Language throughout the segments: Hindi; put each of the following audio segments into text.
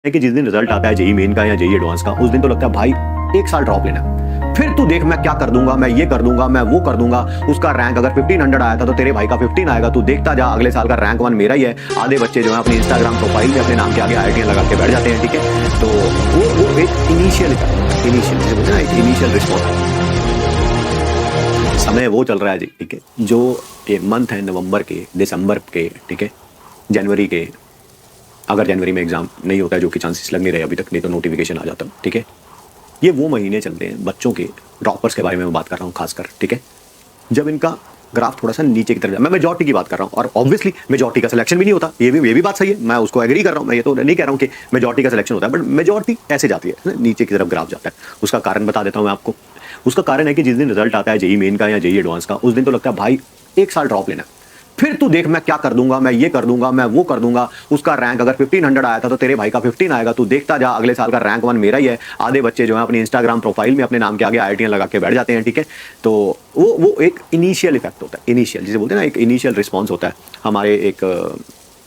है कि जिस दिन रिजल्ट आता है जेई मेन का या जेई एडवांस का, उस दिन तो लगता है भाई 1 साल ड्रॉप लेना है। फिर तू देख मैं क्या कर दूंगा, मैं ये कर दूंगा, मैं वो कर दूंगा। उसका रैंक अगर 1500 आया था तो तेरे भाई का 15 आएगा। तू देखता जा, अगले साल का रैंक 1 मेरा ही है। आधे बच्चे जो है अपनी इंस्टाग्राम प्रोफाइल में अपने नाम के आगे IIT लगा के बैठ जाते हैं। ठीक है, तो वो एक इनिशियल रिस्पॉन्स समय वो चल रहा है जी। ठीक है, जो ये मंथ है नवंबर के, दिसंबर के, ठीक है, जनवरी के, अगर जनवरी में एग्जाम नहीं होता है, जो कि चांसेस लग नहीं रहे अभी तक, नहीं तो नोटिफिकेशन आ जाता। ठीक है, ये वो महीने चलते हैं बच्चों के, ड्रॉपर्स के बारे में मैं बात कर रहा हूँ खासकर। ठीक है, जब इनका ग्राफ थोड़ा सा नीचे की तरफ, मैं मेजॉरिटी की बात कर रहा हूँ, और ऑब्वियसली मेजॉरिटी का सिलेक्शन भी नहीं होता, ये भी बात सही है, मैं उसको एग्री कर रहा हूँ। मैं ये तो नहीं कह रहा हूँ कि मेजॉरिटी का सिलेक्शन होता है, बट मेजॉरिटी ऐसे जाती है, नीचे की तरफ ग्राफ जाता है। उसका कारण बता देता हूँ मैं आपको। उसका कारण है कि जिस दिन रिजल्ट आता है जेई मेन का या जेई एडवांस का, उस दिन तो लगता है भाई 1 साल ड्रॉप लेना। फिर तू देख मैं क्या कर दूंगा, मैं ये कर दूंगा, मैं वो कर दूंगा। उसका रैंक अगर 1500 आया था तो तेरे भाई का 15 आएगा। तू देखता जा, अगले साल का रैंक 1 मेरा ही है। आधे बच्चे जो है अपनी इंस्टाग्राम प्रोफाइल में अपने नाम के आगे IIT लगा के बैठ जाते हैं। ठीक है, तो वो एक इनिशियल इफेक्ट होता है, इनिशियल जिसे बोलते हैं ना, एक इनिशियल रिस्पॉन्स होता है। हमारे एक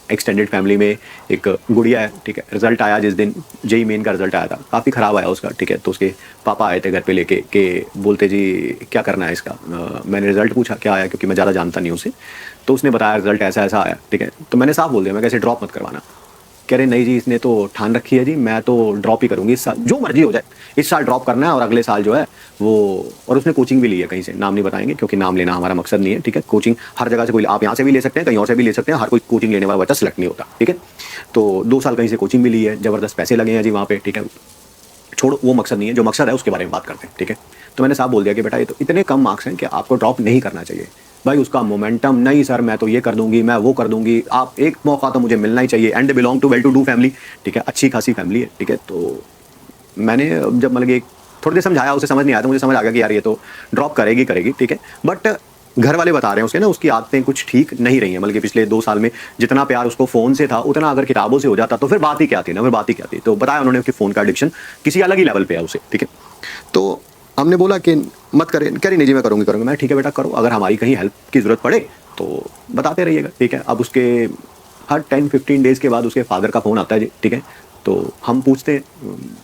एक्सटेंडेड फैमिली में एक गुड़िया है। ठीक है, रिजल्ट आया जिस दिन जेई मेन का रिजल्ट आया था, काफ़ी ख़राब आया उसका। ठीक है, तो उसके पापा आए थे घर पे लेके के बोलते जी क्या करना है इसका। मैंने रिजल्ट पूछा क्या आया, क्योंकि मैं ज़्यादा जानता नहीं उसे। तो उसने बताया रिजल्ट ऐसा ऐसा आया। ठीक है, तो मैंने साफ बोल दिया, मैं कैसे ड्रॉप मत करवाना। कह रहे नहीं जी, इसने तो ठान रखी है जी, मैं तो ड्रॉप ही करूँगी इस साल, जो मर्जी हो जाए, इस साल ड्रॉप करना है और अगले साल जो है वो। और उसने कोचिंग भी ली है कहीं से, नाम नहीं बताएंगे क्योंकि नाम लेना हमारा मकसद नहीं है। ठीक है, कोचिंग हर जगह से, कोई आप यहाँ से भी ले सकते हैं, कहीं और से भी ले सकते हैं, हर कोई कोचिंग लेने वाला बच्चा सिलेक्ट नहीं होता। ठीक है, तो 2 साल कहीं से कोचिंग भी ली है, ज़बरदस्त पैसे लगे हैं जी वहाँ पे। ठीक है, छोड़ो वो मकसद नहीं है, जो मकसद है उसके बारे में बात करते हैं। ठीक है, तो मैंने साफ बोल दिया कि बेटा ये तो इतने कम मार्क्स हैं कि आपको ड्रॉप नहीं करना चाहिए। भाई उसका मोमेंटम नहीं सर, मैं तो ये कर दूंगी, मैं वो कर दूंगी, आप एक मौका तो मुझे मिलना ही चाहिए। And they belong to well to do family. ठीक है, अच्छी खासी फैमिली है। ठीक है, तो मैंने जब मतलब एक थोड़ी देर समझाया, उसे समझ नहीं आया, तो मुझे समझ आ गया कि यार ये तो ड्रॉप करेगी। ठीक है, बट घर वाले बता रहे हैं उसे ना, उसकी आदतें कुछ ठीक नहीं रही हैं। मतलब कि पिछले 2 साल में जितना प्यार उसको फ़ोन से था, उतना अगर किताबों से हो जाता तो फिर बात ही क्या थी ना, फिर बात ही क्या थी। तो बताया उन्होंने कि फ़ोन का एडिक्शन किसी अलग ही लेवल पे है उसे। ठीक है, तो हमने बोला कि मत करें, कह रही नहीं जी मैं करूँगी। मैं ठीक है बेटा करो, अगर हमारी कहीं हेल्प की ज़रूरत पड़े तो बताते रहिएगा। ठीक है, अब उसके हर 10-15 डेज़ के बाद उसके फादर का फ़ोन आता है जी। ठीक है, तो हम पूछते हैं,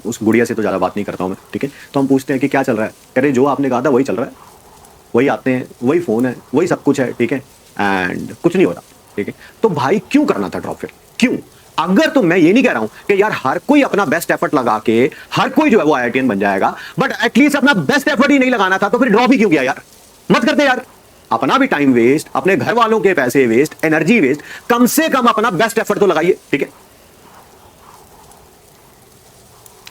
उस गुड़िया से तो ज़्यादा बात नहीं करता हूँ मैं। ठीक है, तो हम पूछते हैं कि क्या चल रहा है। कह रहे जो आपने कहा था वही चल रहा है, वही आते हैं, वही फ़ोन है, वही सब कुछ है। ठीक है, एंड कुछ नहीं हो रहा। ठीक है, तो भाई क्यों करना था ड्रॉप फिर, क्यों? अगर तो मैं ये नहीं कह रहा हूं कि यार हर कोई अपना बेस्ट एफर्ट लगा के हर कोई जो है वो IITian बन जाएगा, बट एटलीस्ट अपना बेस्ट एफर्ट ही नहीं लगाना था, तो फिर ड्रॉप ही क्यों किया यार? मत करते यार, अपना भी टाइम वेस्ट, अपने घर वालों के पैसे वेस्ट, एनर्जी वेस्ट, कम से कम अपना बेस्ट एफर्ट तो लगाइए। ठीक है,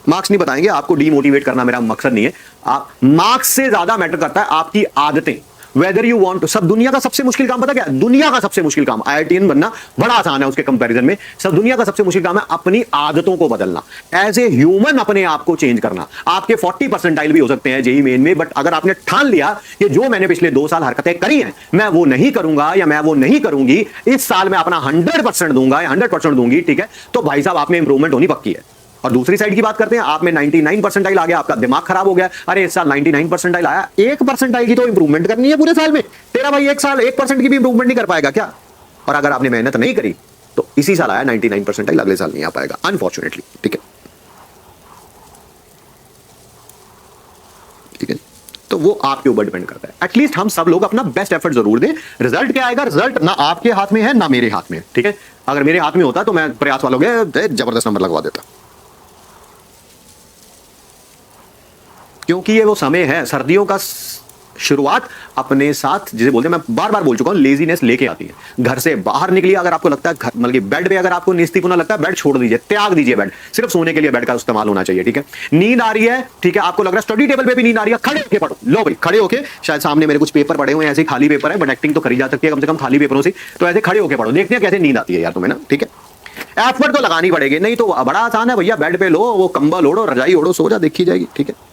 मार्क्स नहीं बताएंगे, आपको डीमोटिवेट करना मेरा मकसद नहीं है। आप मार्क्स से ज्यादा मैटर करता है आपकी आदतें, वेदर यू वांट। सब दुनिया का सबसे मुश्किल काम पता क्या? दुनिया का सबसे मुश्किल काम IITian बनना बड़ा आसान है उसके कंपैरिजन में। सब दुनिया का सबसे मुश्किल काम है अपनी आदतों को बदलना, एज ए ह्यूमन अपने आप को चेंज करना। आपके 40 परसेंटाइल भी हो सकते हैं जेई मेन में, बट अगर आपने ठान लिया कि जो मैंने पिछले 2 साल हरकतें करी हैं मैं वो नहीं करूंगा या मैं वो नहीं करूंगी, इस साल मैं अपना 100% दूंगा या 100% दूंगी। ठीक है, तो भाई साहब आप में इंप्रूवमेंट होनी पक्की है। और दूसरी साइड की बात करते हैं, आप में 99 परसेंटाइल आ गया, आपका दिमाग खराब हो गया, अरे इस साल 99 परसेंटाइल आया, 1 परसेंटाइल की तो इंप्रूवमेंट करनी है पूरे साल में। तेरा भाई एक साल 1% की भी इंप्रूवमेंट नहीं कर पाएगा क्या? और अगर आपने मेहनत नहीं करी तो इसी साल आया 99 परसेंटाइल, अगले साल नहीं आ पाएगा अनफॉर्चुनेटली। ठीक है, ठीक है, तो वो आपके ऊपर डिपेंड करता है। एटलीस्ट हम सब लोग अपना बेस्ट एफर्ट जरूर दें। रिजल्ट क्या आएगा, रिजल्ट ना आपके हाथ में है ना मेरे हाथ में। ठीक है, अगर मेरे हाथ में होता तो मैं प्रयास वालों के जबरदस्त नंबर लगवा देता, क्योंकि ये वो समय है, सर्दियों का शुरुआत अपने साथ, जिसे बोलते हैं, मैं बार बार बोल चुका हूं, लेजीनेस लेके आती है। घर से बाहर निकलिए, अगर आपको लगता है मतलब कि बेड पे अगर आपको निस्तीपुना लगता है, बेड छोड़ दीजिए, त्याग दीजिए बेड, सिर्फ सोने के लिए बेड का इस्तेमाल होना चाहिए। ठीक है, नींद आ रही है, ठीक है, आपको लग रहा है स्टडी टेबल पे भी नींद आ रही है, खड़े होके पढ़ो। लो भाई खड़े होके, शायद सामने मेरे कुछ पेपर पड़े हुए हैं, ऐसे खाली पेपर है, बट एक्टिंग तो करी जा सकती है कम से कम खाली पेपरों से। तो ऐसे खड़े होके पढ़ो, देखते हैं कैसे नींद आती है यार तुम्हें ना। ठीक है, एफर्ट तो लगानी पड़ेगी, नहीं तो बड़ा आसान है भैया, बेड पे लो, वो कंबल ओढ़ो, रजाई ओढ़ो, सो जा, देखी जाएगी। ठीक है।